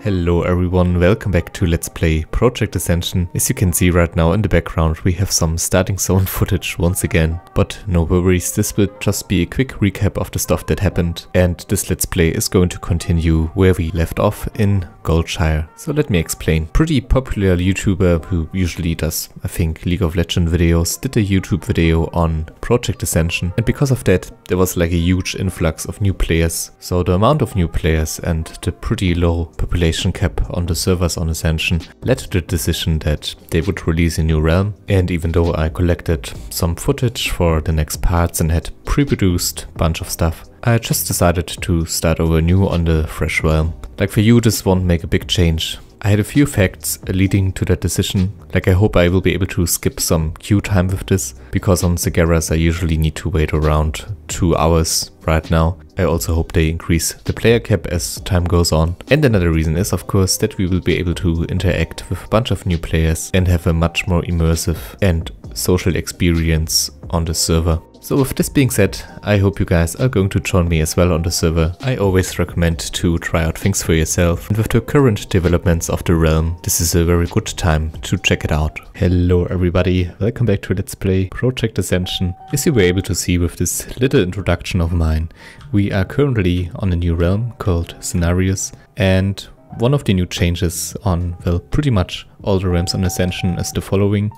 Hello everyone, welcome back to Let's Play Project Ascension. As you can see right now in the background we have some starting zone footage once again. But no worries, this will just be a quick recap of the stuff that happened. And this Let's Play is going to continue where we left off in Goldshire. So let me explain. Pretty popular YouTuber who usually does, I think, League of Legends videos, did a YouTube video on Project Ascension. And because of that there was like a huge influx of new players. So the amount of new players and the pretty low population cap on the servers on Ascension led to the decision that they would release a new realm. And even though I collected some footage for the next parts and had pre-produced a bunch of stuff, I just decided to start over new on the fresh realm. Like for you, this won't make a big change. I had a few facts leading to that decision. Like I hope I will be able to skip some queue time with this, because on Sagaras I usually need to wait around 2 hours right now. I also hope they increase the player cap as time goes on. And another reason is of course that we will be able to interact with a bunch of new players and have a much more immersive and social experience on the server. So with this being said, I hope you guys are going to join me as well on the server. I always recommend to try out things for yourself, and with the current developments of the realm, this is a very good time to check it out. Hello everybody, welcome back to Let's Play Project Ascension. As you were able to see with this little introduction of mine, we are currently on a new realm called Cenarius, and one of the new changes on, well, pretty much all the realms on Ascension is the following.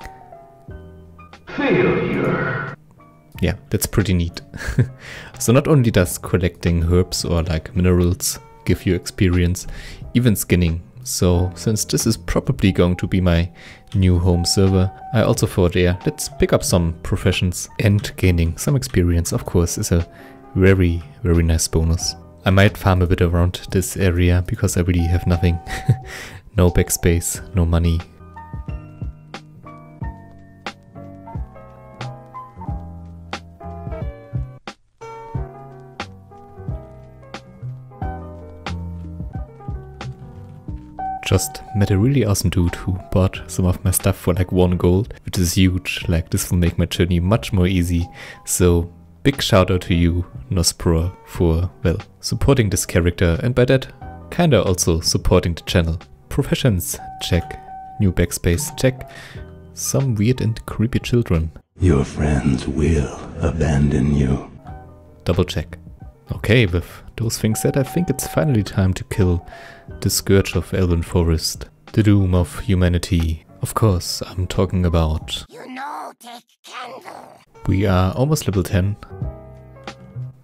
Failure. Yeah, that's pretty neat. So not only does collecting herbs or like minerals give you experience, even skinning. So since this is probably going to be my new home server, I also thought, yeah, let's pick up some professions, and gaining some experience of course is a very nice bonus. I might farm a bit around this area because I really have nothing. No backspace, no money. Just met a really awesome dude who bought some of my stuff for like 1 gold, which is huge. Like this will make my journey much more easy. So big shout out to you, Nospro, for, well, supporting this character, and by that kinda also supporting the channel. Professions, check. New backspace, check. Some weird and creepy children. Your friends will abandon you. Double check. Okay, with those things said, I think it's finally time to kill the Scourge of Elven Forest, the doom of humanity. Of course, I'm talking about... take candle. We are almost level 10.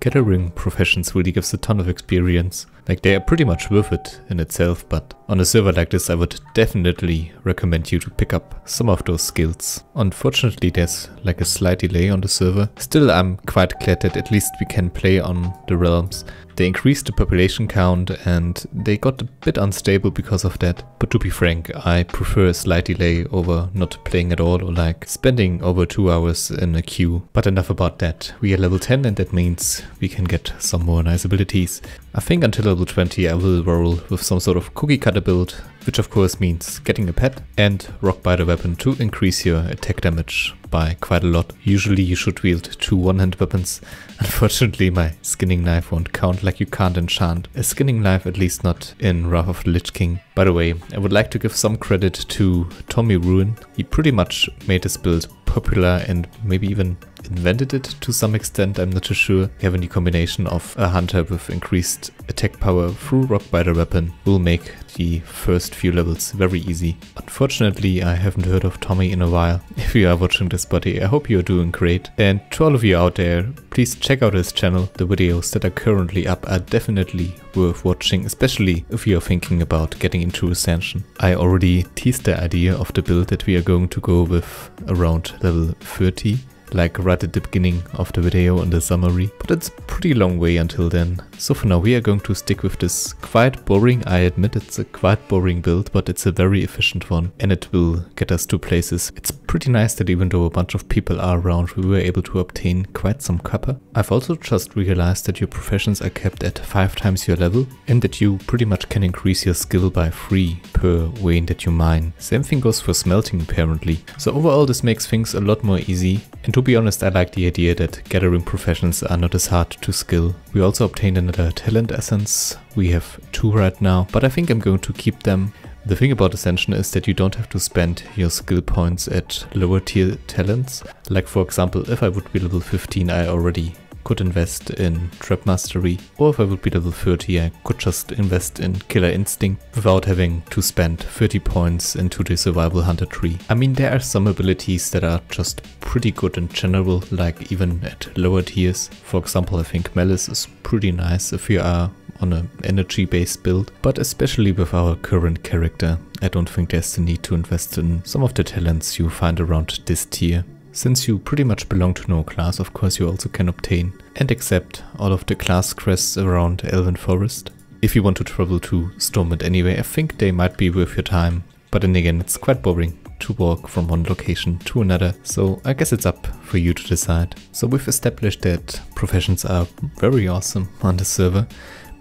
Gathering professions really gives a ton of experience. Like they are pretty much worth it in itself, but on a server like this I would definitely recommend you to pick up some of those skills. Unfortunately there's like a slight delay on the server. Still I'm quite glad that at least we can play on the realms. They increased the population count and they got a bit unstable because of that. But to be frank, I prefer a slight delay over not playing at all or like spending over 2 hours in a queue. But enough about that. We are level 10 and that means we can get some more nice abilities. I think until level 20 I will roll with some sort of cookie cutter build, which of course means getting a pet and rockbiter weapon to increase your attack damage by quite a lot. Usually you should wield 2 one-hand weapons. Unfortunately my skinning knife won't count, like you can't enchant a skinning knife, at least not in Wrath of the Lich King. By the way, I would like to give some credit to Tommy Ruin. He pretty much made this build popular and maybe even invented it to some extent, I'm not too sure. Having the combination of a hunter with increased attack power through rockbiter weapon will make the first few levels very easy. Unfortunately, I haven't heard of Tommy in a while. If you are watching this, buddy, I hope you are doing great. And to all of you out there, please check out his channel. The videos that are currently up are definitely worth watching, especially if you are thinking about getting into Ascension. I already teased the idea of the build that we are going to go with around level 30. Like right at the beginning of the video in the summary, but it's a pretty long way until then. So for now we are going to stick with this quite boring, I admit it's a quite boring build, but it's a very efficient one and it will get us to places. It's pretty nice that even though a bunch of people are around, we were able to obtain quite some copper. I've also just realized that your professions are kept at 5 times your level and that you pretty much can increase your skill by 3 per vein that you mine. Same thing goes for smelting apparently. So overall this makes things a lot more easy And to be honest, I like the idea that gathering professions are not as hard to skill. We also obtained another talent essence. We have 2 right now, but I think I'm going to keep them. The thing about Ascension is that you don't have to spend your skill points at lower tier talents. Like for example, if I would be level 15, I already could invest in Trap Mastery, or if I would be level 30, I could just invest in Killer Instinct without having to spend 30 points into the Survival Hunter tree. I mean, there are some abilities that are just pretty good in general, like even at lower tiers. For example, I think Malice is pretty nice if you are on an energy based build, but especially with our current character, I don't think there's the need to invest in some of the talents you find around this tier. Since you pretty much belong to no class, of course you also can obtain and accept all of the class crests around Elven Forest. If you want to travel to Stormwind anyway, I think they might be worth your time, but then again it's quite boring to walk from one location to another, so I guess it's up for you to decide. So we've established that professions are very awesome on the server,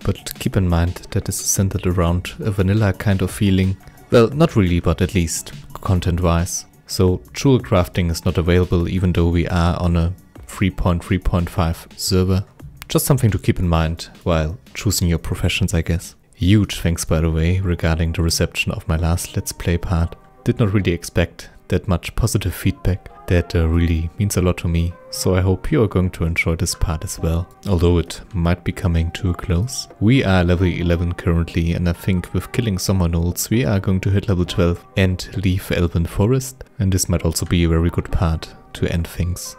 but keep in mind that this is centered around a vanilla kind of feeling. Well, not really, but at least content-wise. So jewel crafting is not available even though we are on a 3.3.5 server. Just something to keep in mind while choosing your professions, I guess. Huge thanks, by the way, regarding the reception of my last Let's Play part. Did not really expect that much positive feedback. That really means a lot to me, so I hope you are going to enjoy this part as well, although it might be coming to a close. We are level 11 currently, and I think with killing Summer Gnolls we are going to hit level 12 and leave Elven Forest, and this might also be a very good part to end things.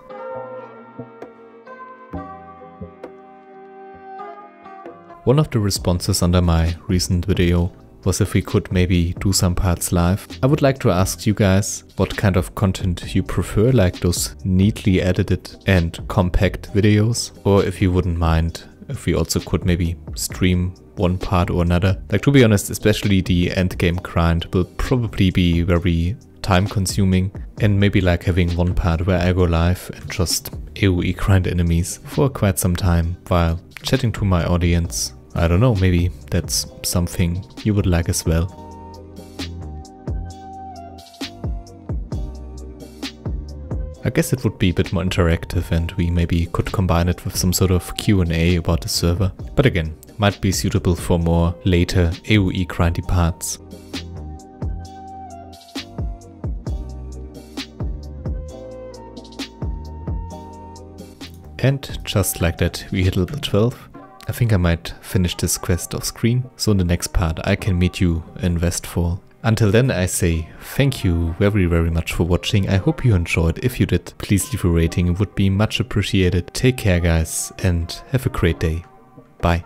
One of the responses under my recent video was if we could maybe do some parts live. I would like to ask you guys what kind of content you prefer, like those neatly edited and compact videos, or if you wouldn't mind if we also could maybe stream one part or another. Like, to be honest, especially the endgame grind will probably be very time consuming, and maybe like having one part where I go live and just AoE grind enemies for quite some time while chatting to my audience. I don't know, maybe that's something you would like as well. I guess it would be a bit more interactive and we maybe could combine it with some sort of Q&A about the server. But again, might be suitable for more later AoE grindy parts. And just like that, we hit level 12. I think I might finish this quest off screen, so in the next part I can meet you in Westfall. Until then, I say thank you very much for watching. I hope you enjoyed. If you did, please leave a rating, it would be much appreciated. Take care guys and have a great day. Bye.